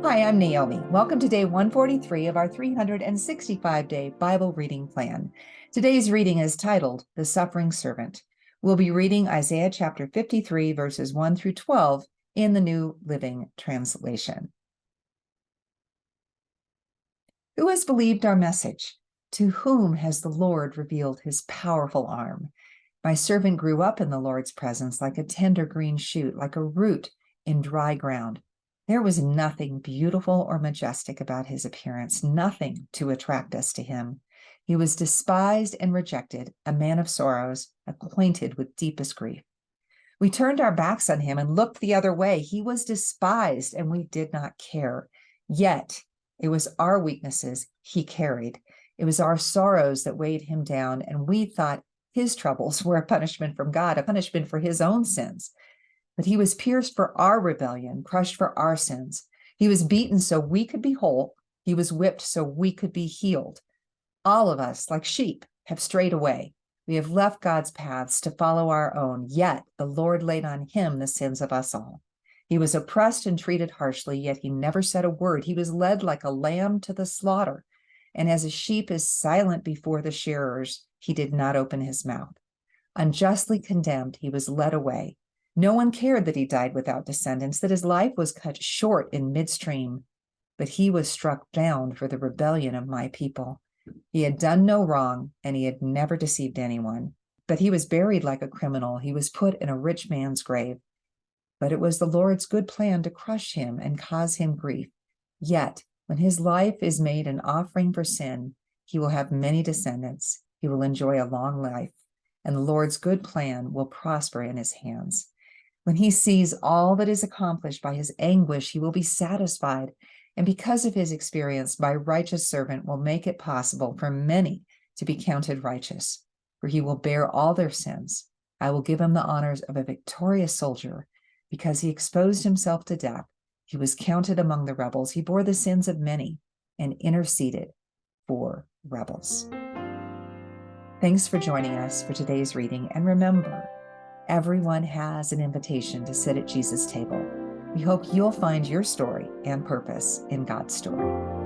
Hi, I'm Naomi. Welcome to day 143 of our 365-day Bible reading plan. Today's reading is titled The Suffering Servant. We'll be reading Isaiah chapter 53, verses 1 through 12 in the New Living Translation. Who has believed our message? To whom has the Lord revealed his powerful arm? My servant grew up in the Lord's presence like a tender green shoot, like a root in dry ground. There was nothing beautiful or majestic about his appearance, nothing to attract us to him. He was despised and rejected, a man of sorrows, acquainted with deepest grief. We turned our backs on him and looked the other way. He was despised, and we did not care. Yet it was our weaknesses he carried. It was our sorrows that weighed him down, and we thought his troubles were a punishment from God, a punishment for his own sins. But he was pierced for our rebellion, crushed for our sins. He was beaten so we could be whole. He was whipped so we could be healed. All of us, like sheep, have strayed away. We have left God's paths to follow our own, yet the Lord laid on him the sins of us all. He was oppressed and treated harshly, yet he never said a word. He was led like a lamb to the slaughter, and as a sheep is silent before the shearers, he did not open his mouth. Unjustly condemned, he was led away. No one cared that he died without descendants, that his life was cut short in midstream. But he was struck down for the rebellion of my people. He had done no wrong, and he had never deceived anyone. But he was buried like a criminal. He was put in a rich man's grave. But it was the Lord's good plan to crush him and cause him grief. Yet, when his life is made an offering for sin, he will have many descendants. He will enjoy a long life, and the Lord's good plan will prosper in his hands. When he sees all that is accomplished by his anguish, he will be satisfied. And because of his experience, my righteous servant will make it possible for many to be counted righteous, for he will bear all their sins. I will give him the honors of a victorious soldier. Because he exposed himself to death, he was counted among the rebels. He bore the sins of many and interceded for rebels. Thanks for joining us for today's reading. And remember, everyone has an invitation to sit at Jesus' table. We hope you'll find your story and purpose in God's story.